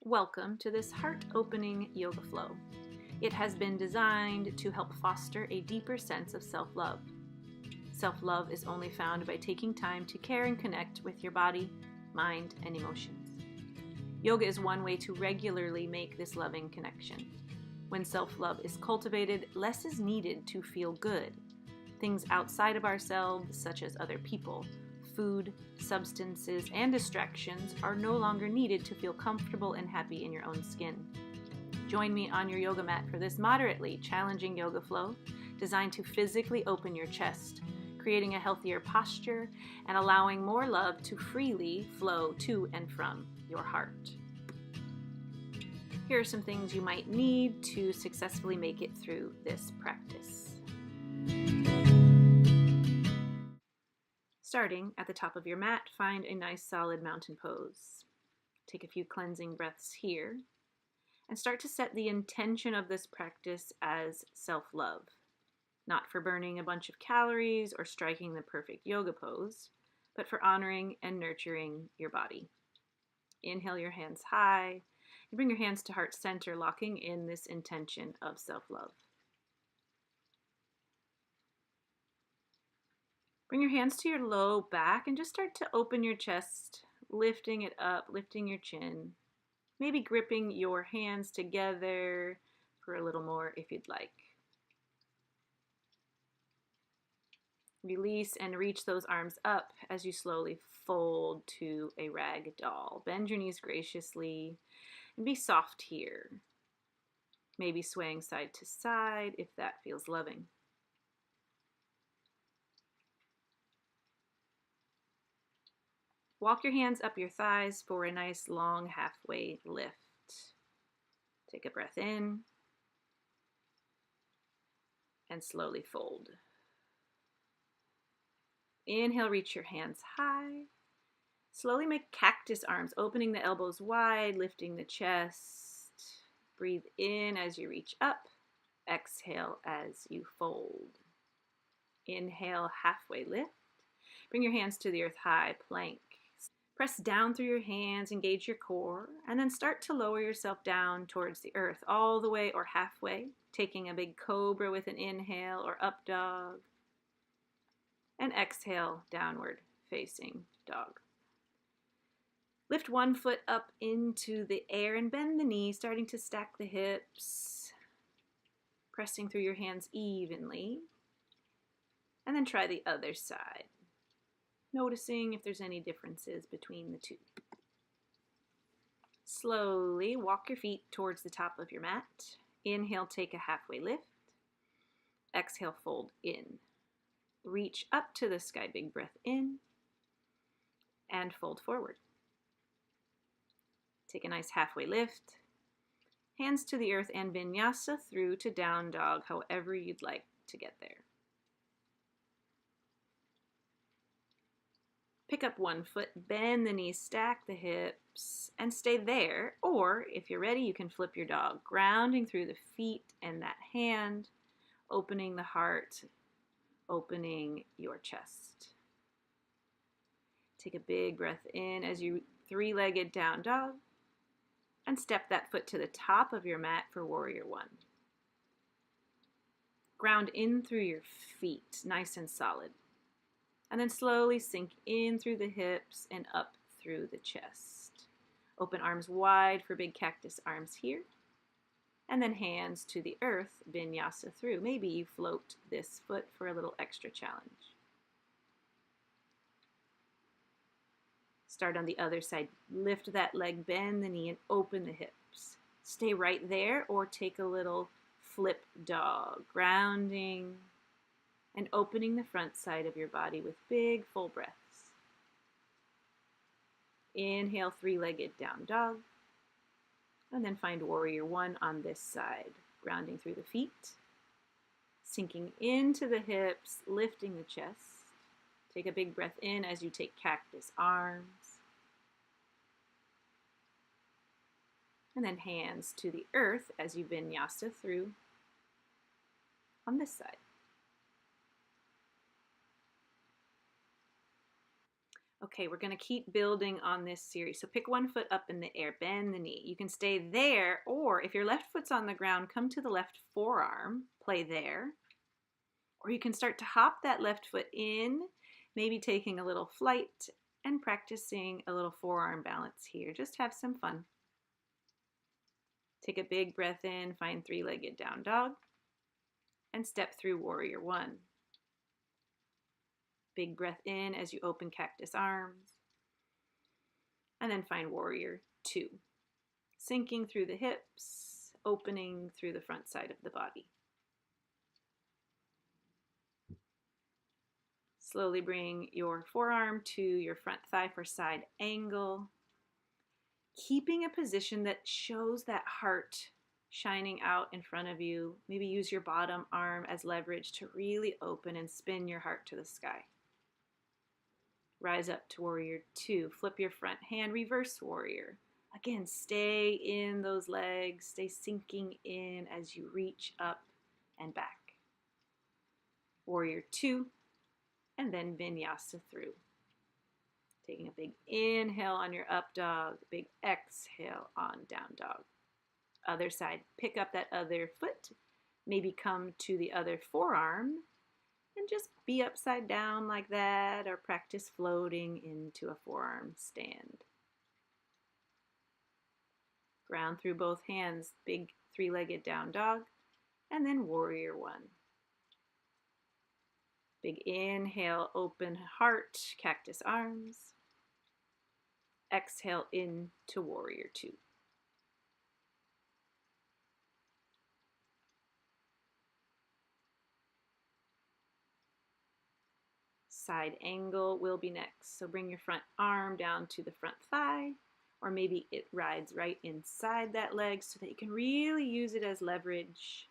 Welcome to this heart-opening yoga flow. It has been designed to help foster a deeper sense of self-love. Self-love is only found by taking time to care and connect with your body, mind, and emotions. Yoga is one way to regularly make this loving connection. When self-love is cultivated, less is needed to feel good. Things outside of ourselves, such as other people, food, substances, and distractions are no longer needed to feel comfortable and happy in your own skin. Join me on your yoga mat for this moderately challenging yoga flow designed to physically open your chest, creating a healthier posture and allowing more love to freely flow to and from your heart. Here are some things you might need to successfully make it through this practice. Starting at the top of your mat, find a nice solid mountain pose. Take a few cleansing breaths here and start to set the intention of this practice as self-love, not for burning a bunch of calories or striking the perfect yoga pose, but for honoring and nurturing your body. Inhale your hands high and bring your hands to heart center, locking in this intention of self-love. Bring your hands to your low back and just start to open your chest, lifting it up, lifting your chin. Maybe gripping your hands together for a little more if you'd like. Release and reach those arms up as you slowly fold to a rag doll. Bend your knees graciously and be soft here. Maybe swaying side to side if that feels loving. Walk your hands up your thighs for a nice long halfway lift. Take a breath in and slowly fold. Inhale, reach your hands high. Slowly make cactus arms, opening the elbows wide, lifting the chest. Breathe in as you reach up. Exhale as you fold. Inhale, halfway lift. Bring your hands to the earth, high plank. Press down through your hands, engage your core, and then start to lower yourself down towards the earth, all the way or halfway, taking a big cobra with an inhale or up dog. And exhale, downward facing dog. Lift one foot up into the air and bend the knees, starting to stack the hips, pressing through your hands evenly. And then try the other side, noticing if there's any differences between the two. Slowly walk your feet towards the top of your mat. Inhale, take a halfway lift. Exhale, fold in. Reach up to the sky, big breath in, and fold forward. Take a nice halfway lift. Hands to the earth and vinyasa through to down dog, however you'd like to get there. Pick up one foot, bend the knees, stack the hips, and stay there. Or if you're ready, you can flip your dog, grounding through the feet and that hand, opening the heart, opening your chest. Take a big breath in as you three-legged down dog, and step that foot to the top of your mat for warrior one. Ground in through your feet, nice and solid. And then slowly sink in through the hips and up through the chest. Open arms wide for big cactus arms here. And then hands to the earth, vinyasa through. Maybe you float this foot for a little extra challenge. Start on the other side. Lift that leg, bend the knee, and open the hips. Stay right there or take a little flip dog, grounding and opening the front side of your body with big full breaths. Inhale, three-legged down dog. And then find warrior one on this side, grounding through the feet, sinking into the hips, lifting the chest. Take a big breath in as you take cactus arms. And then hands to the earth as you vinyasa through on this side. Okay, we're going to keep building on this series. So pick one foot up in the air, bend the knee. You can stay there, or if your left foot's on the ground, come to the left forearm, play there. Or you can start to hop that left foot in, maybe taking a little flight and practicing a little forearm balance here. Just have some fun. Take a big breath in, find three-legged down dog, and step through warrior one. Big breath in as you open cactus arms. And then find warrior two. Sinking through the hips, opening through the front side of the body. Slowly bring your forearm to your front thigh for side angle. Keeping a position that shows that heart shining out in front of you. Maybe use your bottom arm as leverage to really open and spin your heart to the sky. Rise up to warrior two. Flip your front hand, reverse warrior. Again, stay in those legs. Stay sinking in as you reach up and back. Warrior two, and then vinyasa through. Taking a big inhale on your up dog, big exhale on down dog. Other side, pick up that other foot, maybe come to the other forearm, and just be upside down like that, or practice floating into a forearm stand. Ground through both hands, big three-legged down dog, and then warrior one. Big inhale, open heart, cactus arms. Exhale into warrior two. Side angle will be next. So bring your front arm down to the front thigh, or maybe it rides right inside that leg so that you can really use it as leverage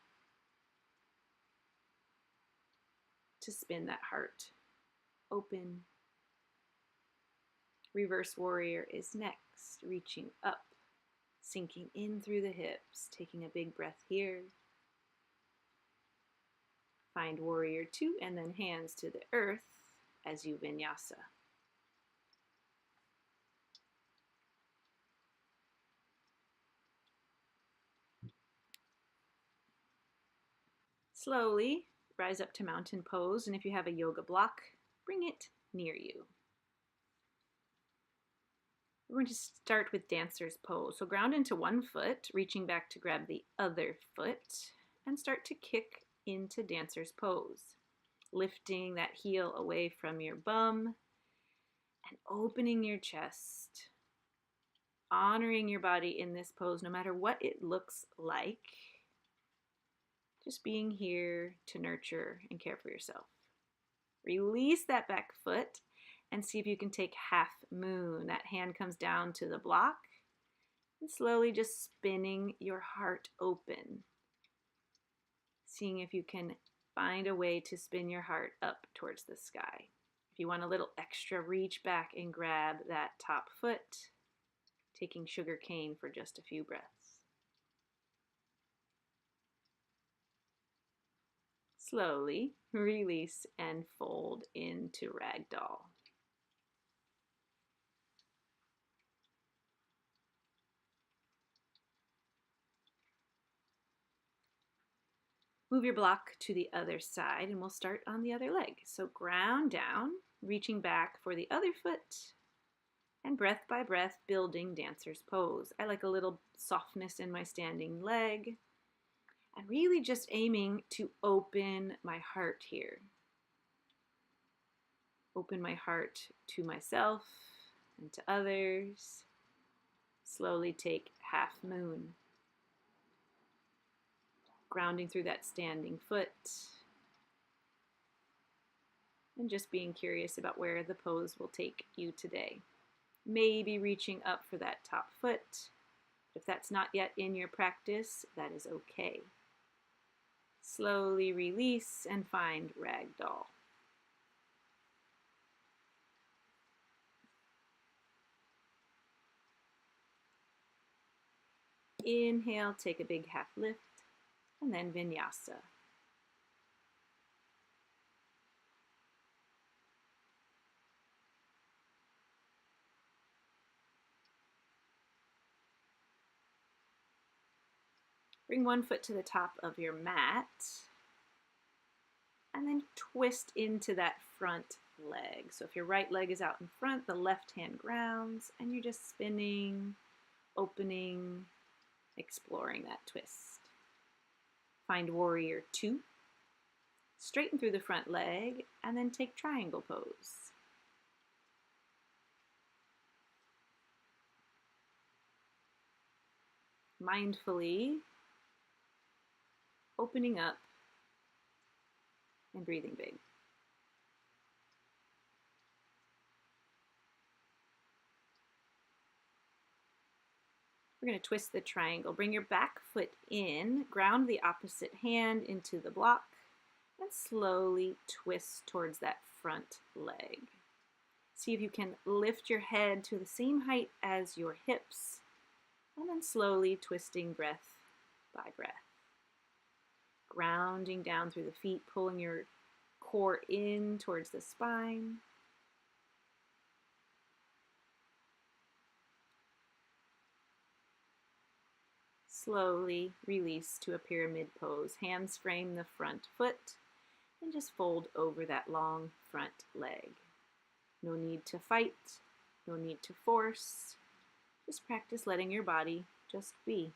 to spin that heart open. Reverse warrior is next, reaching up, sinking in through the hips, taking a big breath here. Find warrior two, and then hands to the earth as you vinyasa. Slowly rise up to mountain pose, and if you have a yoga block, bring it near you. We're going to start with dancer's pose. So ground into one foot, reaching back to grab the other foot, and start to kick into dancer's pose. Lifting that heel away from your bum and opening your chest. Honoring your body in this pose, no matter what it looks like. Just being here to nurture and care for yourself. Release that back foot and see if you can take half moon. That hand comes down to the block and slowly just spinning your heart open. Seeing if you can find a way to spin your heart up towards the sky. If you want a little extra, reach back and grab that top foot, taking sugar cane for just a few breaths. Slowly release and fold into ragdoll. Move your block to the other side and we'll start on the other leg. So ground down, reaching back for the other foot, and breath by breath building dancer's pose. I like a little softness in my standing leg and really just aiming to open my heart here. Open my heart to myself and to others. Slowly take half moon. Grounding through that standing foot. And just being curious about where the pose will take you today. Maybe reaching up for that top foot. If that's not yet in your practice, that is okay. Slowly release and find ragdoll. Inhale, take a big half lift, and then vinyasa. Bring one foot to the top of your mat and then twist into that front leg. So if your right leg is out in front, the left hand grounds, and you're just spinning, opening, exploring that twist. Find warrior two. Straighten through the front leg and then take triangle pose. Mindfully opening up and breathing big. We're going to twist the triangle. Bring your back foot in, ground the opposite hand into the block, and slowly twist towards that front leg. See if you can lift your head to the same height as your hips, and then slowly twisting breath by breath. Grounding down through the feet, pulling your core in towards the spine. Slowly release to a pyramid pose. Hands frame the front foot and just fold over that long front leg. No need to fight, no need to force. Just practice letting your body just be.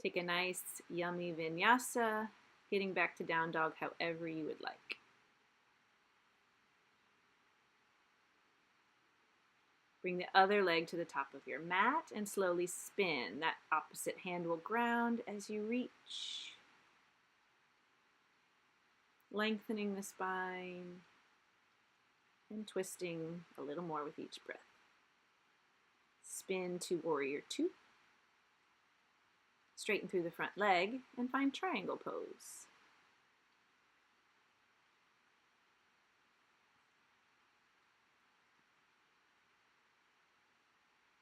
Take a nice, yummy vinyasa, getting back to down dog however you would like. Bring the other leg to the top of your mat and slowly spin. That opposite hand will ground as you reach. Lengthening the spine and twisting a little more with each breath. Spin to warrior two. Straighten through the front leg and find triangle pose.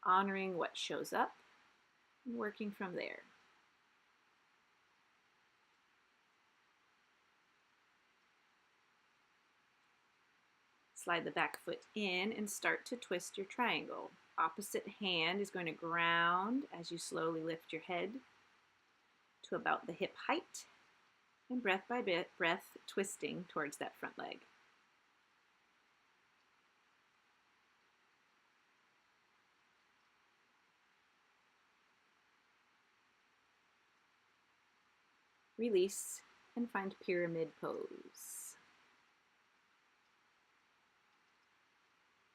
Honoring what shows up and working from there. Slide the back foot in and start to twist your triangle. Opposite hand is going to ground as you slowly lift your head to about the hip height, and breath by breath twisting towards that front leg. Release and find pyramid pose.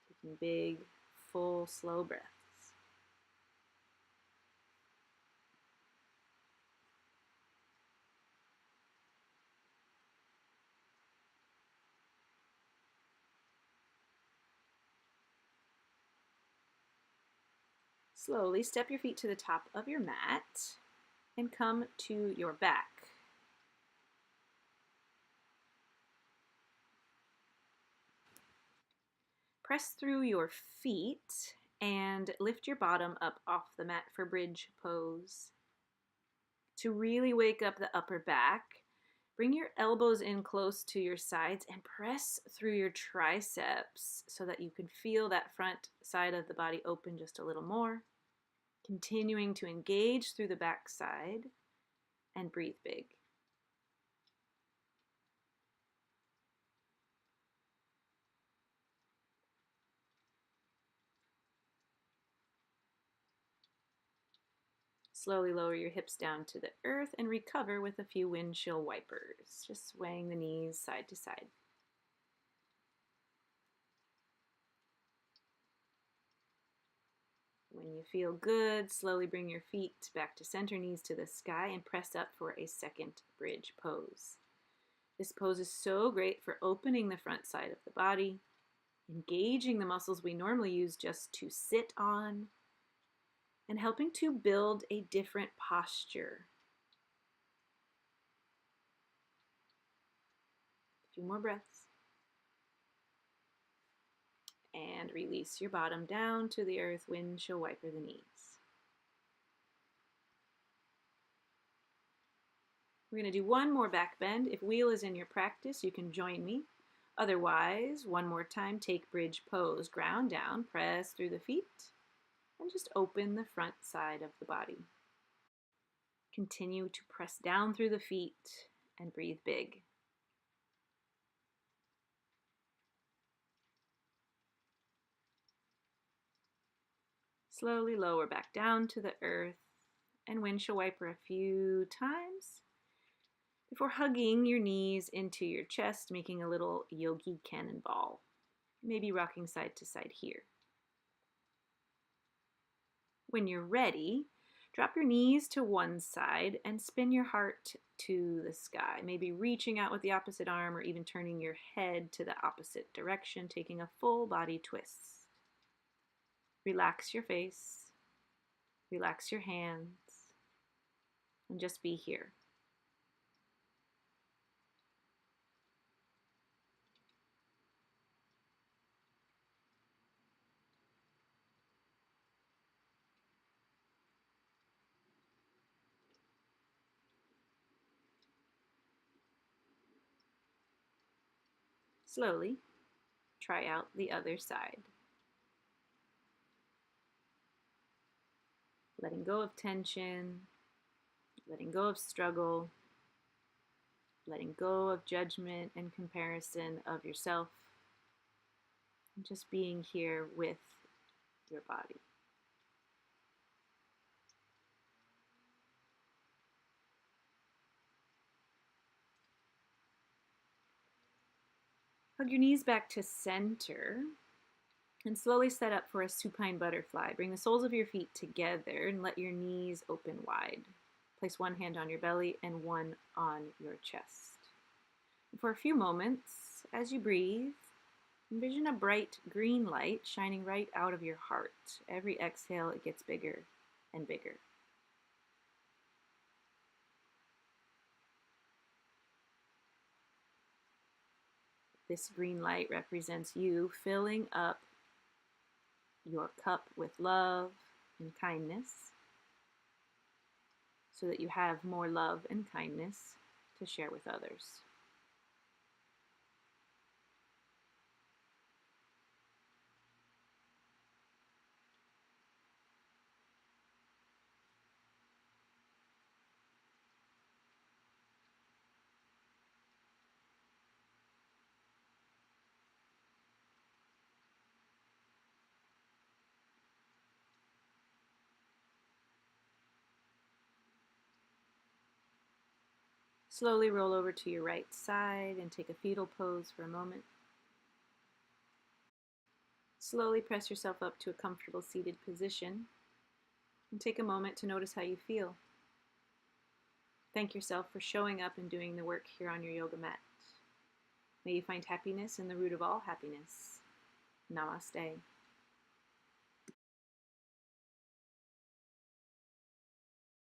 Taking big, full, slow breaths. Slowly step your feet to the top of your mat and come to your back. Press through your feet and lift your bottom up off the mat for bridge pose. To really wake up the upper back, bring your elbows in close to your sides and press through your triceps so that you can feel that front side of the body open just a little more. Continuing to engage through the back side and breathe big. Slowly lower your hips down to the earth and recover with a few windshield wipers, just swaying the knees side to side. When you feel good, slowly bring your feet back to center, knees to the sky, and press up for a second bridge pose. This pose is so great for opening the front side of the body, engaging the muscles we normally use just to sit on, and helping to build a different posture. A few more breaths. And release your bottom down to the earth, windshield wiper the knees. We're going to do one more back bend. If wheel is in your practice, you can join me. Otherwise, one more time, take bridge pose. Ground down, press through the feet, and just open the front side of the body. Continue to press down through the feet and breathe big. Slowly lower back down to the earth and windshield wiper a few times before hugging your knees into your chest, making a little yogi cannonball. Maybe rocking side to side here. When you're ready, drop your knees to one side and spin your heart to the sky, maybe reaching out with the opposite arm or even turning your head to the opposite direction, taking a full body twist. Relax your face, relax your hands, and just be here. Slowly, try out the other side. Letting go of tension, letting go of struggle, letting go of judgment and comparison of yourself, and just being here with your body. Hug your knees back to center and slowly set up for a supine butterfly. Bring the soles of your feet together and let your knees open wide. Place one hand on your belly and one on your chest. And for a few moments, as you breathe, envision a bright green light shining right out of your heart. Every exhale, it gets bigger and bigger. This green light represents you filling up your cup with love and kindness so that you have more love and kindness to share with others. Slowly roll over to your right side and take a fetal pose for a moment. Slowly press yourself up to a comfortable seated position and take a moment to notice how you feel. Thank yourself for showing up and doing the work here on your yoga mat. May you find happiness in the root of all happiness. Namaste.